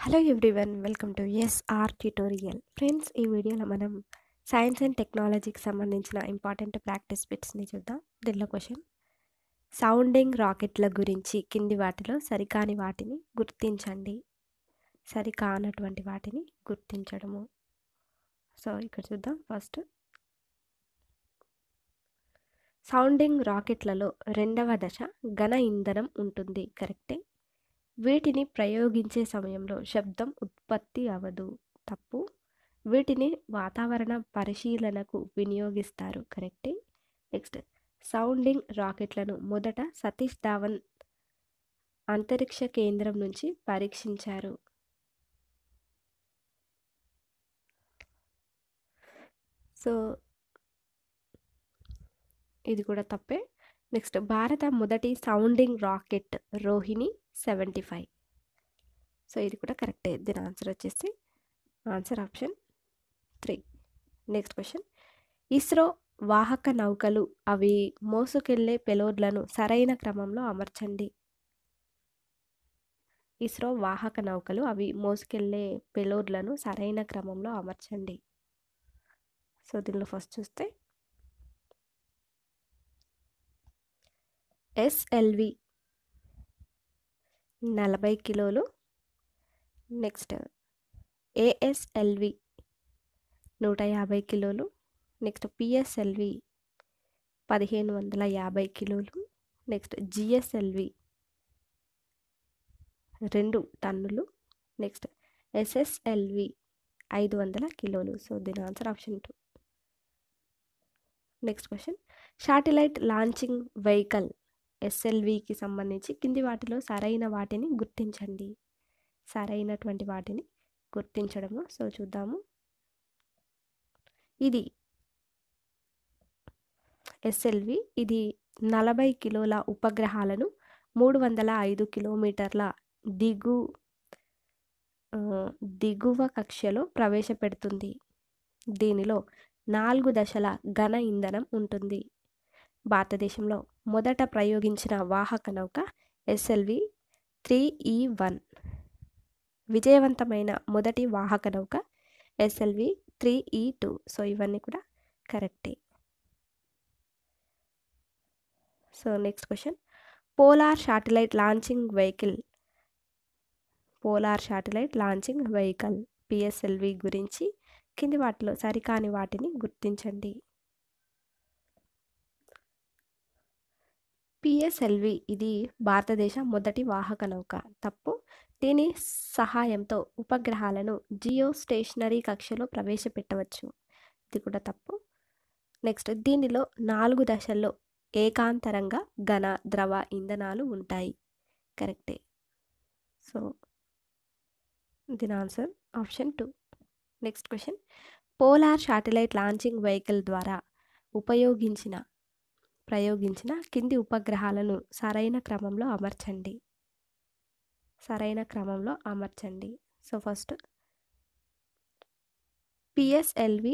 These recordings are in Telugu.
Hello everyone, welcome to SR tutorial. Friends, ఈ వీడియోలో మనం సైన్స్ అండ్ టెక్నాలజీకి సంబంధించిన ఇంపార్టెంట్ ప్రాక్టీస్ బిట్స్ని చూద్దాం. దీనిలో క్వశ్చన్: సౌండింగ్ రాకెట్ల గురించి కింది వాటిలో సరికాని వాటిని గుర్తించండి. సరికానటువంటి వాటిని గుర్తించడము. సో ఇక్కడ చూద్దాం. ఫస్ట్, సౌండింగ్ రాకెట్లలో రెండవ దశ ఘన ఇంధనం ఉంటుంది. కరెక్టే. వీటిని ప్రయోగించే సమయంలో శబ్దం ఉత్పత్తి అవ్వదు. తప్పు. వీటిని వాతావరణ పరిశీలనకు వినియోగిస్తారు. కరెక్టే. నెక్స్ట్, సౌండింగ్ రాకెట్లను మొదట సతీష్ ధావన్ అంతరిక్ష కేంద్రం నుంచి పరీక్షించారు. సో ఇది కూడా తప్పే. నెక్స్ట్, భారత మొదటి సౌండింగ్ రాకెట్ రోహిణి 75. సో ఇది కూడా కరెక్టే. దీని ఆన్సర్ వచ్చేసి answer option 3. Next question: ISRO వాహక నౌకలు అవి మోసుకెళ్లే పెలోడ్లను సరైన క్రమంలో అమర్చండి. ఇస్రో వాహక నౌకలు అవి మోసుకెళ్లే పెలోడ్లను సరైన క్రమంలో అమర్చండి. సో దీనిలో ఫస్ట్ చూస్తే SLV 40 కిలోలు. నెక్స్ట్, ASLV 150 కిలోలు. నెక్స్ట్, PSLV 1550 కిలోలు. నెక్స్ట్, GSLV 2 టన్నులు. నెక్స్ట్, SSLV 500 కిలోలు. సో దీని answer option 2. Next question: satellite launching vehicle SLVకి సంబంధించి కింది వాటిలో సరైన వాటిని గుర్తించండి. సరైనటువంటి వాటిని గుర్తించడము. సో చూద్దాము. ఇది SLV. ఇది 40 కిలోల ఉపగ్రహాలను 305 కిలోమీటర్ల దిగువ కక్షలో ప్రవేశపెడుతుంది. దీనిలో 4 దశల ఘన ఇంధనం ఉంటుంది. భారతదేశంలో మొదట ప్రయోగించిన వాహక నౌక SLV 3E1. విజయవంతమైన మొదటి వాహక నౌక SLV 3E2. సో ఇవన్నీ కూడా కరెక్టే. So next question: polar satellite launching vehicle PSLV గురించి కింది వాటిలో సరికాని వాటిని గుర్తించండి. PSLV ఇది భారతదేశ మొదటి వాహక నౌక. తప్పు. దీని సహాయంతో ఉపగ్రహాలను జియో స్టేషనరీ కక్షలో ప్రవేశపెట్టవచ్చు. ఇది కూడా తప్పు. నెక్స్ట్, దీనిలో 4 దశల్లో ఏకాంతరంగా ఘన ద్రవ ఇంధనాలు ఉంటాయి. కరెక్టే. సో దీని answer option 2. Next question: polar satellite launching vehicle ద్వారా ప్రయోగించిన కింది ఉపగ్రహాలను సరైన క్రమంలో అమర్చండి. So first, PSLV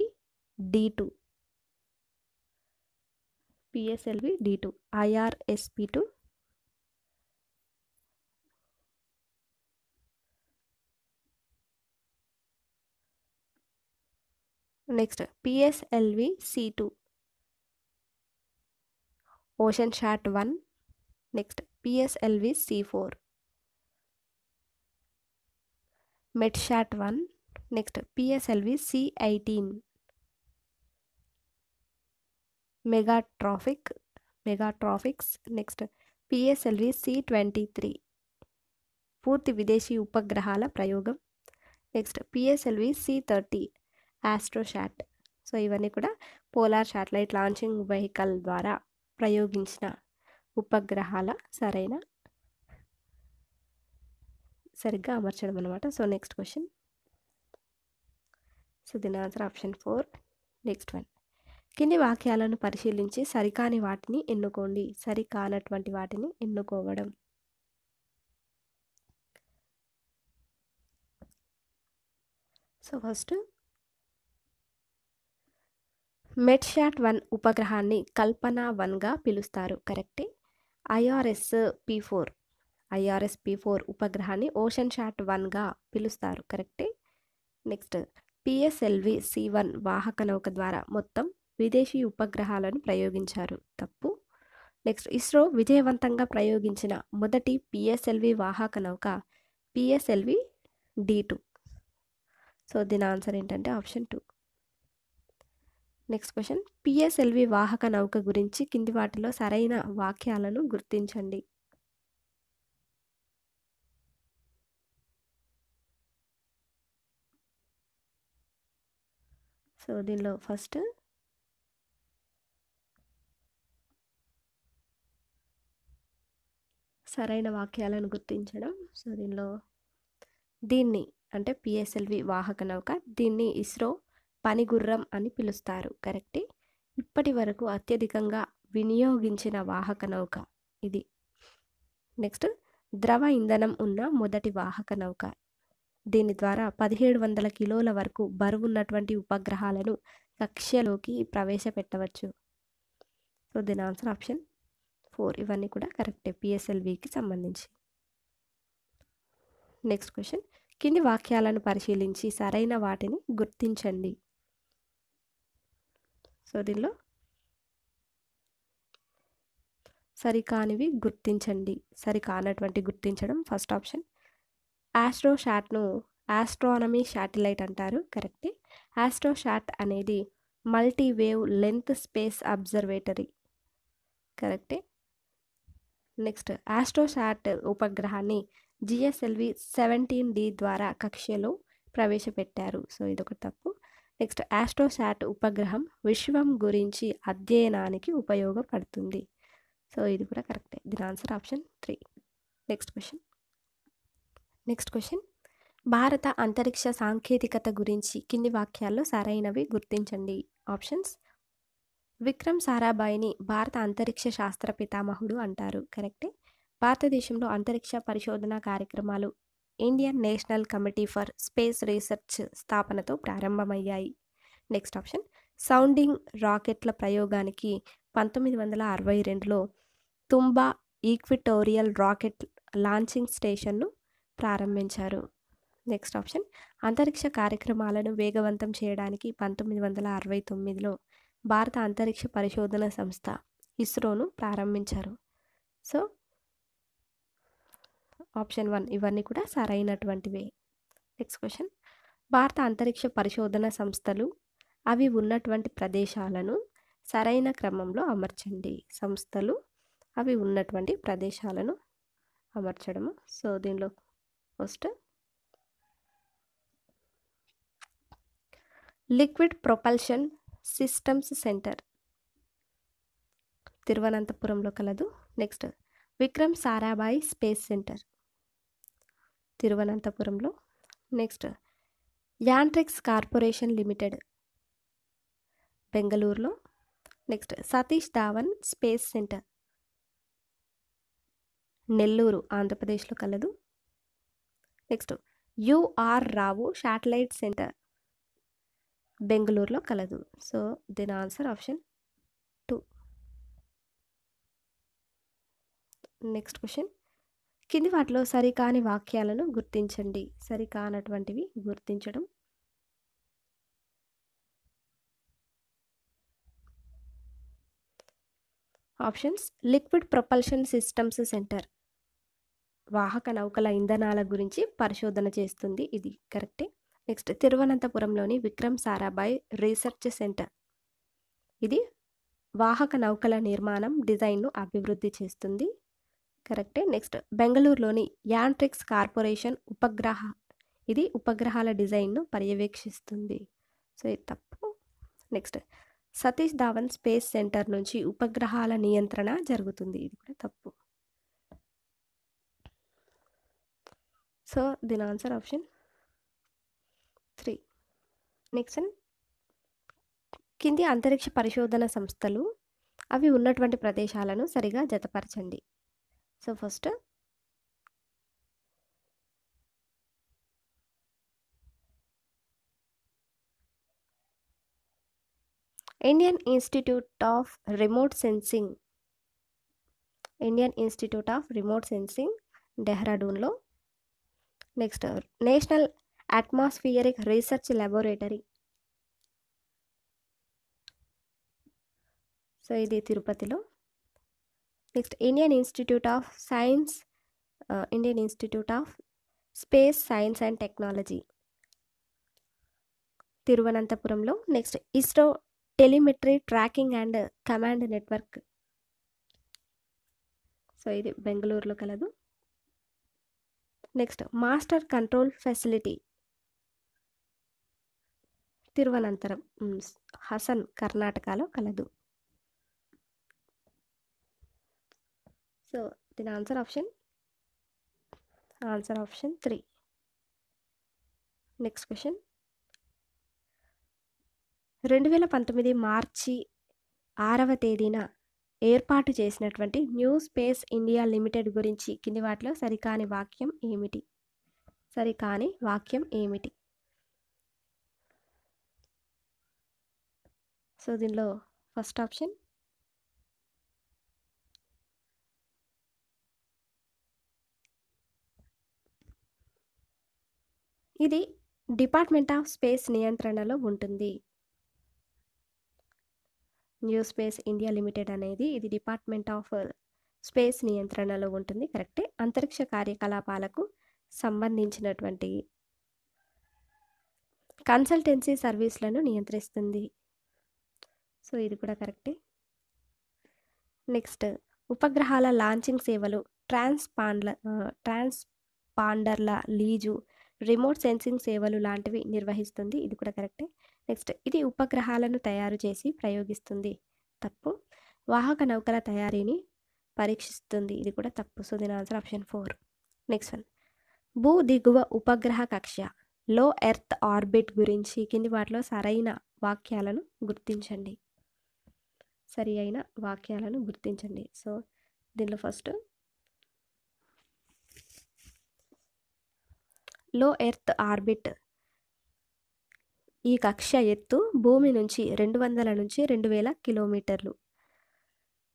D2, IRSP2, next PSLV C2, Oceansat 1. Next, PSLV C4, Metsat 1. Next, PSLV C18, మెగాట్రాఫిక్స్. నెక్స్ట్, PSLV C23, పూర్తి విదేశీ ఉపగ్రహాల ప్రయోగం. Next, PSLV C30, ఆస్ట్రోశాట్. సో ఇవన్నీ కూడా పోలార్ శాటిలైట్ లాంచింగ్ వెహికల్ ద్వారా ప్రయోగించిన ఉపగ్రహాల సరిగ్గా అమర్చడం అనమాట. So next question. సో దీని ఆన్సర్ ఆప్షన్ 4. నెక్స్ట్ వన్: కింది వాక్యాలను పరిశీలించి సరికాని వాటిని ఎన్నుకోండి. సరికానటువంటి వాటిని ఎన్నుకోవడం. సో ఫస్ట్, మెట్షాట్ 1 ఉపగ్రహాన్ని కల్పన 1గా పిలుస్తారు. కరెక్టే. IRSP4 IRS-P4 ఉపగ్రహాన్ని ఓషన్ శాట్ 1గా పిలుస్తారు. కరెక్టే. నెక్స్ట్ PSLV C1 వాహక నౌక ద్వారా మొత్తం విదేశీ ఉపగ్రహాలను ప్రయోగించారు. తప్పు. నెక్స్ట్ ఇస్రో విజయవంతంగా ప్రయోగించిన మొదటి PSLV వాహక నౌక PSLV D2. సో దీని ఆన్సర్ ఏంటంటే ఆప్షన్ 2. నెక్స్ట్ క్వశ్చన్, PSLV వాహక నౌక గురించి కింది వాటిలో సరైన వాక్యాలను గుర్తించండి. సో దీనిలో ఫస్ట్ సరైన వాక్యాలను గుర్తించడం. సో దీన్ని అంటే PSLV వాహక నౌక, దీన్ని ఇస్రో పనిగుర్రం అని పిలుస్తారు. కరెక్టే. ఇప్పటి వరకు అత్యధికంగా వినియోగించిన వాహక నౌక ఇది. నెక్స్ట్ ద్రవ ఇంధనం ఉన్న మొదటి వాహక నౌక. దీని ద్వారా 1700 కిలోల వరకు బరువున్నటువంటి ఉపగ్రహాలను కక్ష్యలోకి ప్రవేశపెట్టవచ్చు. సో దీని ఆన్సర్ ఆప్షన్ 4. ఇవన్నీ కూడా కరెక్టే PSLVకి సంబంధించి. నెక్స్ట్ క్వశ్చన్, కింది వాక్యాలను పరిశీలించి సరైన వాటిని గుర్తించండి. సో దీనిలో సరికానివి గుర్తించండి. సరికానటువంటి గుర్తించడం ఫస్ట్ ఆప్షన్. ఆస్ట్రోశాట్ను ఆస్ట్రానమీ శాటిలైట్ అంటారు. కరెక్టే. ఆస్ట్రోశాట్ అనేది మల్టీవేవ్ లెంత్ స్పేస్ అబ్జర్వేటరీ. కరెక్టే. నెక్స్ట్ ఆస్ట్రోశాట్ ఉపగ్రహాన్ని GSLV 17D ద్వారా కక్ష్యలో ప్రవేశపెట్టారు. సో ఇదొక తప్పు. నెక్స్ట్ ఆస్ట్రోశాట్ ఉపగ్రహం విశ్వం గురించి అధ్యయనానికి ఉపయోగపడుతుంది. సో ఇది కూడా కరెక్టే. దీని ఆన్సర్ ఆప్షన్ 3. నెక్స్ట్ క్వశ్చన్, భారత అంతరిక్ష సాంకేతికత గురించి కింది వాక్యాల్లో సరైనవి గుర్తించండి. ఆప్షన్స్. విక్రమ్ సారాభాయిని భారత అంతరిక్ష శాస్త్ర పితామహుడు అంటారు. కరెక్టే. భారతదేశంలో అంతరిక్ష పరిశోధన కార్యక్రమాలు Indian national committee for space research స్థాపనతో ప్రారంభమయ్యాయి. Next option. సౌండింగ్ రాకెట్ల ప్రయోగానికి 1962లో తుంబా ఈక్విటోరియల్ రాకెట్ లాంచింగ్ స్టేషన్ను ప్రారంభించారు. Next option. అంతరిక్ష కార్యక్రమాలను వేగవంతం చేయడానికి 1969లో భారత అంతరిక్ష పరిశోధన సంస్థ ఇస్రోను ప్రారంభించారు. సో ఆప్షన్ 1 ఇవన్నీ కూడా సరైనటువంటివే. నెక్స్ట్ క్వశ్చన్, భారత అంతరిక్ష పరిశోధన సంస్థలు అవి ఉన్నటువంటి ప్రదేశాలను సరైన క్రమంలో అమర్చండి. సంస్థలు అవి ఉన్నటువంటి ప్రదేశాలను అమర్చడము. సో దీనిలో first liquid propulsion systems centre తిరువనంతపురంలో కలదు. Next Vikram Sarabhai space centre తిరువనంతపురంలో. నెక్స్ట్ యాంట్రిక్స్ కార్పొరేషన్ లిమిటెడ్ బెంగళూరులో. Next Satish Dhawan space centre Nellore ఆంధ్రప్రదేశ్లో కలదు. Next UR Rao satellite centre బెంగళూరులో కలదు. సో దీని ఆన్సర్ ఆప్షన్ 2. నెక్స్ట్ క్వశ్చన్, కింది వాటిలో సరికాని వాక్యాలను గుర్తించండి. సరికానటువంటివి గుర్తించడం. Options. Liquid propulsion systems centre వాహక నౌకల ఇంధనాల గురించి పరిశోధన చేస్తుంది. ఇది కరెక్టే. నెక్స్ట్ తిరువనంతపురంలోని విక్రమ్ సారాభాయ్ రీసెర్చ్ సెంటర్ ఇది వాహక నౌకల నిర్మాణం డిజైన్ను అభివృద్ధి చేస్తుంది. కరెక్టే. నెక్స్ట్ బెంగళూరులోని యాంట్రిక్స్ కార్పొరేషన్ ఇది ఉపగ్రహాల డిజైన్ను పర్యవేక్షిస్తుంది. సో ఇది తప్పు. Next Satish Dhawan space centre నుంచి ఉపగ్రహాల నియంత్రణ జరుగుతుంది. ఇది కూడా తప్పు. సో దీని ఆన్సర్ ఆప్షన్ 3. నెక్స్ట్ కింది అంతరిక్ష పరిశోధన సంస్థలు అవి ఉన్నటువంటి ప్రదేశాలను సరిగా జతపరచండి. So first Indian institute of remote sensing డెహ్రాడూన్లో. Next national atmospheric research laboratory, so ఇది తిరుపతిలో. Next Indian institute of science, Indian institute of space science and technology, తిరువనంతపురంలో. Next ISRO telemetry tracking and command network, so ఇది బెంగళూరులో కలదు. Next master control facility, Thiruvananthapuram, Hassan కర్ణాటకలో కలదు. సో దీని ఆన్సర్ ఆప్షన్ 3. నెక్స్ట్ క్వశ్చన్, 2019 మార్చి 6వ తేదీన ఏర్పాటు చేసినటువంటి న్యూ స్పేస్ ఇండియా లిమిటెడ్ గురించి కింది వాటిలో సరికాని వాక్యం ఏమిటి? సో దీనిలో ఫస్ట్ ఆప్షన్ ఇది డిపార్ట్మెంట్ ఆఫ్ స్పేస్ నియంత్రణలో ఉంటుంది. న్యూ స్పేస్ ఇండియా లిమిటెడ్ అనేది ఇది డిపార్ట్మెంట్ ఆఫ్ స్పేస్ నియంత్రణలో ఉంటుంది, కరెక్టే. అంతరిక్ష కార్యకలాపాలకు సంబంధించినటువంటి కన్సల్టెన్సీ సర్వీస్లను నియంత్రిస్తుంది, సో ఇది కూడా కరెక్టే. నెక్స్ట్ ఉపగ్రహాల లాంచింగ్ సేవలు, ట్రాన్స్పాండర్ల లీజు, రిమోట్ సెన్సింగ్ సేవలు లాంటివి నిర్వహిస్తుంది, ఇది కూడా కరెక్టే. నెక్స్ట్ ఇది ఉపగ్రహాలను తయారు చేసి ప్రయోగిస్తుంది, తప్పు. వాహక నౌకల తయారీని పరీక్షిస్తుంది, ఇది కూడా తప్పు. సో దీని ఆన్సర్ ఆప్షన్ 4. నెక్స్ట్ వన్, భూ దిగువ ఉపగ్రహ కక్ష, లో ఎర్త్ ఆర్బిట్ గురించి కింది వాటిలో సరి అయిన వాక్యాలను గుర్తించండి. సో దీనిలో ఫస్ట్ లో ఎర్త్ ఆర్బిట్, ఈ కక్ష ఎత్తు భూమి నుంచి 200 నుంచి 2000 కిలోమీటర్లు.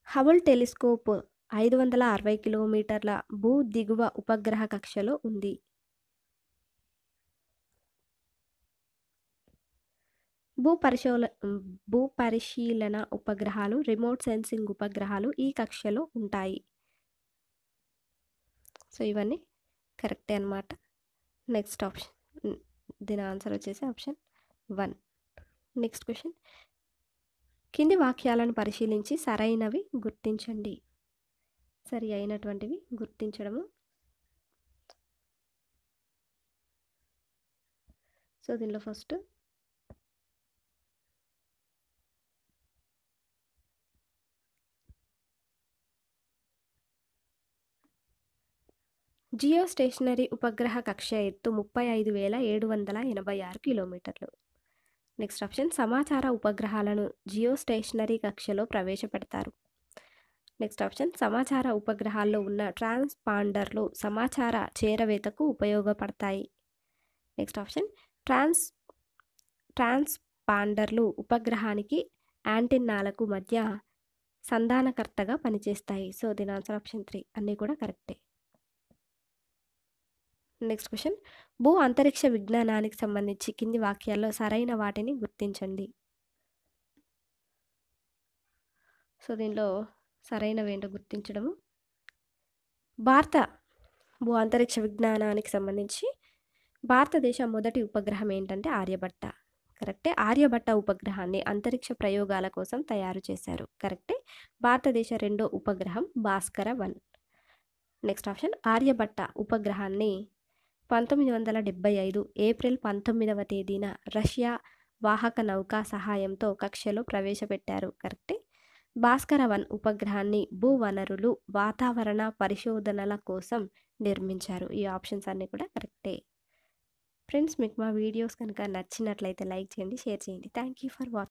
హబుల్ టెలిస్కోప్ 560 కిలోమీటర్ల భూ దిగువ ఉపగ్రహ కక్షలో ఉంది. భూ పరిశీలన ఉపగ్రహాలు, రిమోట్ సెన్సింగ్ ఉపగ్రహాలు ఈ కక్షలో ఉంటాయి. సో ఇవన్నీ కరెక్టే అన్నమాట. నెక్స్ట్ ఆప్షన్, దీని ఆన్సర్ వచ్చేసి ఆప్షన్ 1. నెక్స్ట్ క్వశ్చన్, కింది వాక్యాలను పరిశీలించి సరైనవి గుర్తించండి. సరి అయినటువంటివి గుర్తించడము. సో దీనిలో ఫస్ట్ జియో స్టేషనరీ ఉపగ్రహ కక్ష ఎత్తు 35,786 కిలోమీటర్లు. నెక్స్ట్ ఆప్షన్, సమాచార ఉపగ్రహాలను జియో స్టేషనరీ కక్షలో ప్రవేశపెడతారు. నెక్స్ట్ ఆప్షన్, సమాచార ఉపగ్రహాల్లో ఉన్న ట్రాన్స్పాండర్లు సమాచార చేరవేతకు ఉపయోగపడతాయి. నెక్స్ట్ ఆప్షన్, ట్రాన్స్పాండర్లు ఉపగ్రహానికి యాంటెన్నాలకు మధ్య సంధానకర్తగా పనిచేస్తాయి. సో దీని ఆన్సర్ ఆప్షన్ 3. అన్నీ కూడా కరెక్టే. నెక్స్ట్ క్వశ్చన్, భూ అంతరిక్ష విజ్ఞానానికి సంబంధించి కింది వాక్యాల్లో సరైన వాటిని గుర్తించండి. సో దీనిలో సరైనవేంటో గుర్తించడము. భారత భూ అంతరిక్ష విజ్ఞానానికి సంబంధించి భారతదేశ మొదటి ఉపగ్రహం ఏంటంటే ఆర్యభట్ట, కరెక్టే. ఆర్యభట్ట ఉపగ్రహాన్ని అంతరిక్ష ప్రయోగాల కోసం తయారు చేశారు, కరెక్టే. భారతదేశ రెండో ఉపగ్రహం భాస్కర 1. నెక్స్ట్ ఆప్షన్, ఆర్యభట్ట ఉపగ్రహాన్ని 1975 ఏప్రిల్ 19వ తేదీన రష్యా వాహక నౌక సహాయంతో కక్షలో ప్రవేశపెట్టారు, కరెక్టే. భాస్కర 1 ఉపగ్రహాన్ని భూవనరులు, వాతావరణ పరిశోధనల కోసం నిర్మించారు. ఈ ఆప్షన్స్ అన్నీ కూడా కరెక్టే. ఫ్రెండ్స్, మీకు మా వీడియోస్ కనుక నచ్చినట్లయితే లైక్ చేయండి, షేర్ చేయండి. Thank you for watching.